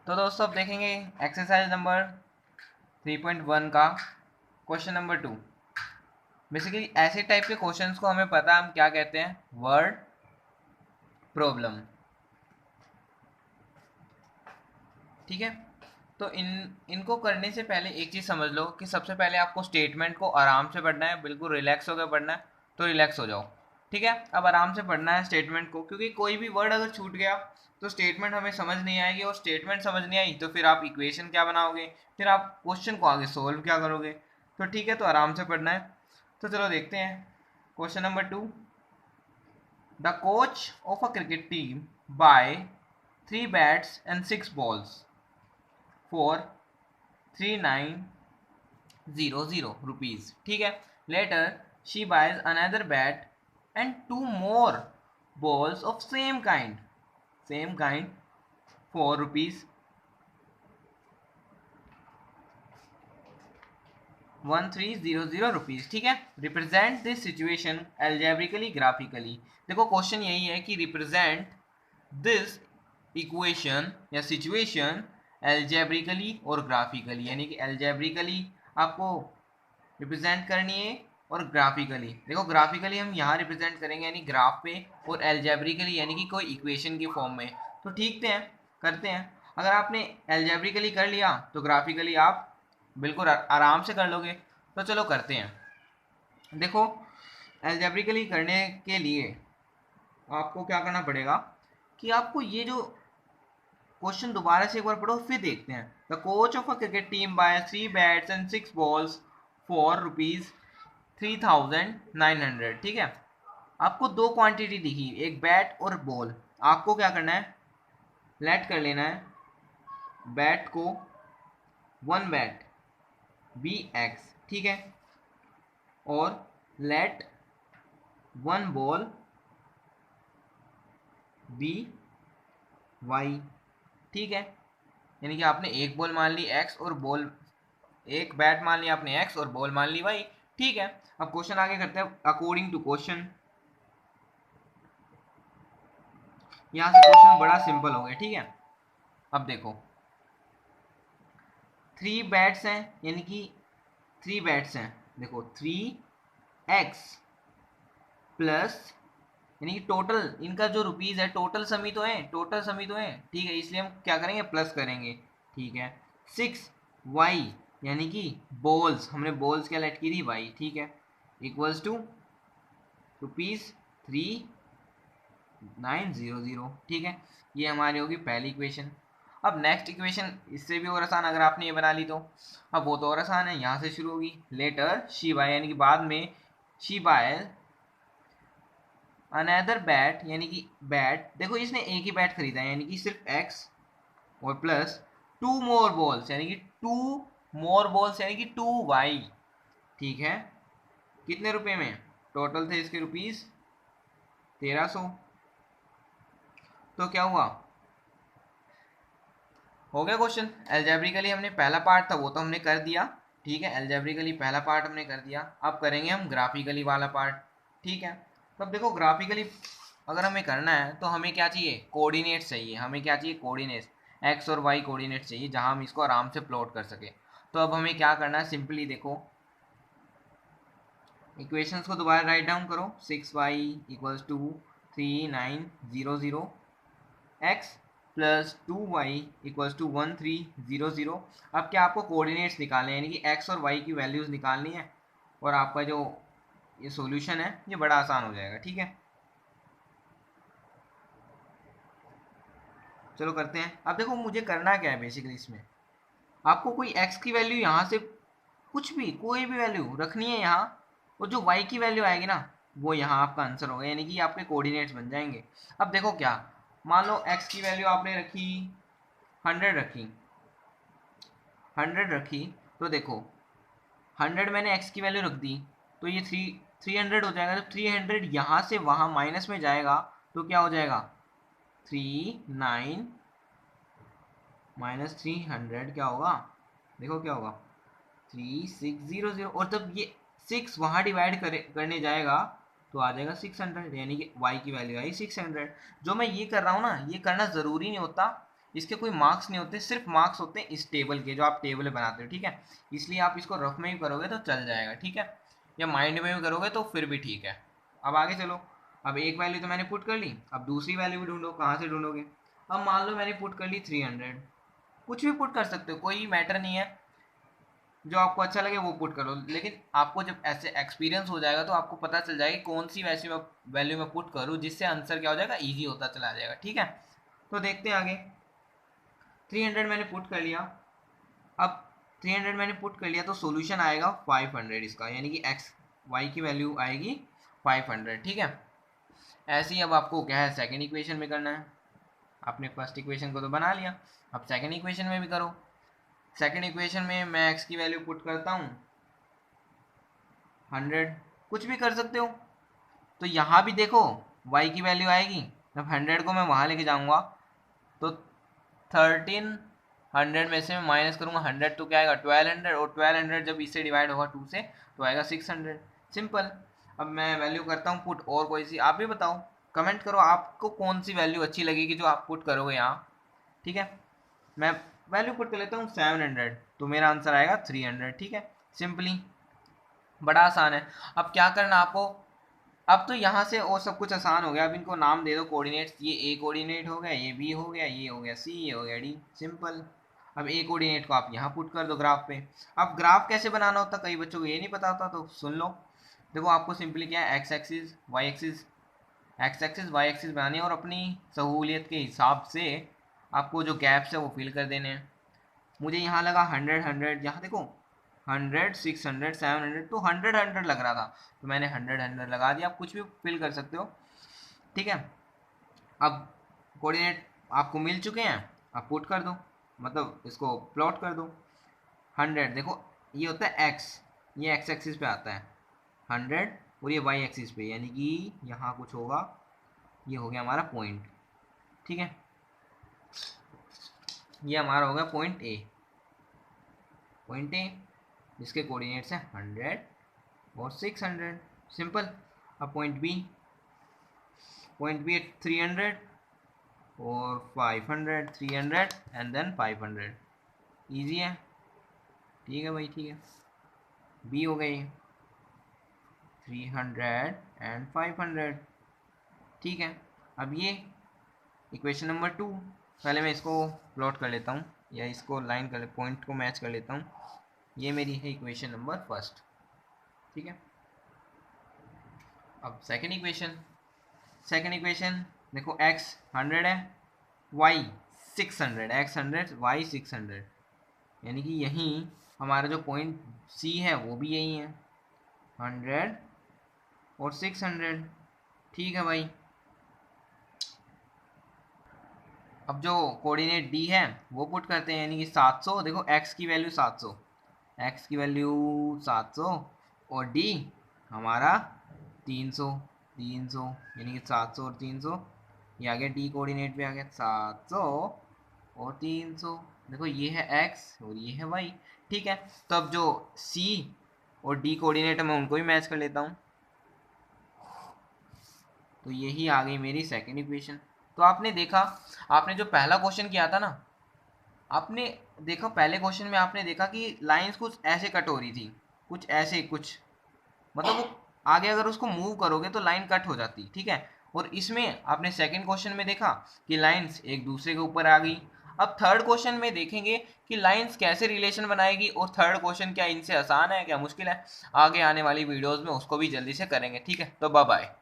तो दोस्तों अब देखेंगे एक्सरसाइज नंबर 3.1 का क्वेश्चन नंबर 2। बेसिकली ऐसे टाइप के क्वेश्चंस को हमें पता है हम क्या कहते हैं, वर्ड प्रॉब्लम। ठीक है, तो इनको करने से पहले एक चीज़ समझ लो कि सबसे पहले आपको स्टेटमेंट को आराम से पढ़ना है, बिल्कुल रिलैक्स होकर पढ़ना है। तो रिलैक्स हो जाओ। ठीक है, अब आराम से पढ़ना है स्टेटमेंट को, क्योंकि कोई भी वर्ड अगर छूट गया तो स्टेटमेंट हमें समझ नहीं आएगी, और स्टेटमेंट समझ नहीं आई तो फिर आप इक्वेशन क्या बनाओगे, फिर आप क्वेश्चन को आगे सोल्व क्या करोगे। तो ठीक है, तो आराम से पढ़ना है। तो चलो देखते हैं question number 2। The coach of a cricket team buy 3 bats and 6 balls for 3900 rupees. ठीक है, later she buys another bat and 2 more balls of same kind for rupees 1300 rupees. ठीक है, represent this situation algebraically graphically. देखो question यही है कि represent this equation या situation algebraically और ग्राफिकली, यानी कि एल्जेब्रिकली आपको रिप्रेजेंट करनी है और ग्राफिकली। देखो ग्राफिकली हम यहाँ रिप्रेजेंट करेंगे यानी ग्राफ पे, और एल्जेब्रिकली यानी कि कोई इक्वेशन की फॉर्म में। तो ठीक है, करते हैं। अगर आपने एल्जेब्रिकली कर लिया तो ग्राफिकली आप बिल्कुल आराम से कर लोगे। तो चलो करते हैं। देखो एल्जेब्रिकली करने के लिए आपको क्या करना पड़ेगा कि आपको ये जो क्वेश्चन दोबारा से एक बार पढ़ो, फिर देखते हैं। The coach of a cricket team buy 3 bats and 6 balls for rupees 3900। ठीक है, आपको दो क्वांटिटी दिखी, एक बैट और बॉल। आपको क्या करना है, लेट कर लेना है बैट को 1 बैट बी एक्स, ठीक है, और लेट 1 बॉल बी वाई। ठीक है, यानी कि आपने एक बॉल मान ली एक्स और बॉल, एक बैट मान लिया आपने एक्स और बॉल मान ली वाई। ठीक है, अब क्वेश्चन आगे करते हैं अकॉर्डिंग टू क्वेश्चन। यहां से क्वेश्चन बड़ा सिंपल हो गया। ठीक है, अब देखो 3 बैट्स हैं, यानी कि 3 बैट्स हैं। देखो 3x प्लस, यानी कि टोटल इनका जो रुपीज है टोटल समी तो है, टोटल समी तो है। ठीक है, इसलिए हम क्या करेंगे, प्लस करेंगे। ठीक है, 6y यानी कि बॉल्स, हमने बॉल्स क्या लेट की थी y। ठीक है, इक्वल्स टू रुपीज 3900। ठीक है, ये हमारी होगी पहली इक्वेशन। अब नेक्स्ट इक्वेशन इससे भी और आसान, अगर आपने ये बना ली तो अब वो तो और आसान है, यहाँ से शुरू होगी। लेटर शी बाय, यानी कि बाद में शी बाय अनदर बैट, यानी कि बैट, देखो इसने एक ही बैट खरीदा है यानी कि सिर्फ एक्स, और प्लस 2 मोर बॉल्स, यानी कि 2 मोर बॉल्स यानी कि 2y। ठीक है, कितने रुपए में, टोटल थे इसके रुपीज 1300। तो क्या हुआ, हो गया क्वेश्चन। एल्जेब्रिकली हमने पहला पार्ट था वो तो हमने कर दिया। ठीक है, एल्जेब्रिकली पहला पार्ट हमने कर दिया, अब करेंगे हम ग्राफिकली वाला पार्ट। ठीक है, तो अब देखो ग्राफिकली अगर हमें करना है तो हमें क्या चाहिए, कोऑर्डिनेट्स चाहिए। हमें क्या चाहिए, कोऑर्डिनेट्स, एक्स और वाई कोऑर्डिनेट्स चाहिए, जहां हम इसको आराम से प्लॉट कर सके। तो अब हमें क्या करना है, सिंपली देखो इक्वेशंस को दोबारा राइट डाउन करो। 6y equals to 3900, x plus 2y equals to 1300। अब क्या आपको कोऑर्डिनेट्स निकालने हैं, यानी कि x और y की वैल्यूज निकालनी है, और आपका जो ये सॉल्यूशन है ये बड़ा आसान हो जाएगा। ठीक है, चलो करते हैं। अब देखो मुझे करना क्या है, बेसिकली इसमें आपको कोई x की वैल्यू यहाँ से कुछ भी कोई भी वैल्यू रखनी है यहाँ, और जो y की वैल्यू आएगी ना वो यहाँ आपका आंसर होगा, यानी कि आपके कोऑर्डिनेट्स बन जाएंगे। अब देखो क्या, मान लो x की वैल्यू आपने रखी 100 रखी, 100 रखी, तो देखो 100 मैंने x की वैल्यू रख दी, तो ये 300 हो जाएगा। तो 300 यहाँ से वहाँ माइनस में जाएगा, तो क्या हो जाएगा, 39 माइनस 300 क्या होगा, देखो क्या होगा, 3600। और जब ये 6 वहाँ डिवाइड करने जाएगा तो आ जाएगा 600, यानी कि y की वैल्यू आई 600। जो मैं ये कर रहा हूँ ना, ये करना ज़रूरी नहीं होता, इसके कोई मार्क्स नहीं होते, सिर्फ मार्क्स होते हैं इस टेबल के जो आप टेबल बनाते हो, ठीक है। इसलिए आप इसको रफ में भी करोगे तो चल जाएगा, ठीक है, या माइंड में भी करोगे तो फिर भी ठीक है। अब आगे चलो, अब एक वैल्यू तो मैंने पुट कर ली, अब दूसरी वैल्यू भी ढूंढो, कहाँ से ढूंढोगे। अब मान लो मैंने पुट कर ली 300, कुछ भी पुट कर सकते हो, कोई मैटर नहीं है, जो आपको अच्छा लगे वो पुट करो। लेकिन आपको जब ऐसे एक्सपीरियंस हो जाएगा तो आपको पता चल जाएगा कौन सी वैल्यू मैं पुट करूँ जिससे आंसर क्या हो जाएगा, ईजी होता चला जाएगा, ठीक है। तो देखते हैं आगे, 300 मैंने पुट कर लिया। अब 300 मैंने पुट कर लिया तो सॉल्यूशन आएगा 500 इसका, यानी कि एक्स वाई की वैल्यू आएगी 500, ठीक है। ऐसे ही अब आपको क्या है सेकंड इक्वेशन में करना है। आपने फर्स्ट इक्वेशन को तो बना लिया, अब सेकंड इक्वेशन में भी करो। सेकंड इक्वेशन में मैं x की वैल्यू पुट करता हूँ 100, कुछ भी कर सकते हो। तो यहाँ भी देखो y की वैल्यू आएगी, जब 100 को मैं वहाँ लेके जाऊँगा तो 1300 में से मैं माइनस करूँगा 100 तो क्या आएगा 1200, और 1200 जब इससे डिवाइड होगा 2 से तो आएगा 600, सिंपल। अब मैं वैल्यू करता हूँ पुट, और कोई सी आप भी बताओ, कमेंट करो आपको कौन सी वैल्यू अच्छी लगेगी जो आप पुट करोगे यहाँ, ठीक है। मैं वैल्यू पुट कर लेता हूँ 700, तो मेरा आंसर आएगा 300, ठीक है, सिंपली, बड़ा आसान है। अब क्या करना आपको, अब तो यहाँ से और सब कुछ आसान हो गया। अब इनको नाम दे दो कोऑर्डिनेट्स, ये ए कोऑर्डिनेट हो गया, ये बी हो गया, ये हो गया सी, ये हो गया डी, सिंपल। अब ए कोऑर्डिनेट को आप यहाँ पुट कर दो ग्राफ पे। अब ग्राफ कैसे बनाना होता कई बच्चों को ये नहीं पता होता, तो सुन लो। देखो आपको सिंपली क्या है, x axis y axis, x axis y axis बनानी है, और अपनी सहूलियत के हिसाब से आपको जो गैप्स है वो फिल कर देने हैं। मुझे यहाँ लगा 100 100, यहाँ देखो 100 600 700, तो 100 100 लग रहा था, तो मैंने 100 100 लगा दिया। आप कुछ भी फिल कर सकते हो, ठीक है। अब कोऑर्डिनेट आपको मिल चुके हैं, आप पुट कर दो, मतलब इसको प्लॉट कर दो। 100 देखो ये होता है x, ये x एक्सिस पे आता है 100, और ये y एक्सिस पे, यानी कि यहाँ कुछ होगा, ये हो गया हमारा पॉइंट, ठीक है। ये हमारा होगा पॉइंट ए, पॉइंट ए जिसके कोऑर्डिनेट्स हैं 100 और 600, सिंपल। अब पॉइंट बी है 300 और 500, 300 एंड देन 500, इजी है, ठीक है भाई, ठीक है। बी हो गई 300 एंड 500, ठीक है। अब ये इक्वेशन नंबर 2, पहले मैं इसको प्लॉट कर लेता हूँ, या इसको लाइन कर, पॉइंट को मैच कर लेता हूँ। ये मेरी है इक्वेशन नंबर फर्स्ट, ठीक है। अब सेकंड इक्वेशन देखो x 100 है, y 600, x 100 y 600, यानी कि यहीं हमारा जो पॉइंट C है वो भी यही है 100 और 600, ठीक है भाई। अब जो कोऑर्डिनेट D है वो पुट करते हैं, यानी कि 700, देखो x की वैल्यू 700, x की वैल्यू 700 और D हमारा 300, यानी कि 700 और 300, ये आ गया D कोऑर्डिनेट पे आ गया 700 और 300। देखो ये है x और ये है y, ठीक है। तो अब जो C और D कोऑर्डिनेट है मैं उनको भी मैच कर लेता हूँ, तो यही आ गई मेरी सेकंड इक्वेशन। तो आपने देखा, आपने जो पहला क्वेश्चन किया था ना, आपने देखा पहले क्वेश्चन में आपने देखा कि लाइंस कुछ ऐसे कट हो रही थी, कुछ ऐसे, कुछ मतलब वो आगे अगर उसको मूव करोगे तो लाइन कट हो जाती, ठीक है। और इसमें आपने सेकंड क्वेश्चन में देखा कि लाइंस एक दूसरे के ऊपर आ गई। अब थर्ड क्वेश्चन में देखेंगे कि लाइंस कैसे रिलेशन बनाएगी, और थर्ड क्वेश्चन क्या इनसे आसान है क्या मुश्किल है, आगे आने वाली वीडियोस में उसको भी जल्दी से करेंगे, ठीक है। तो बाय बाय।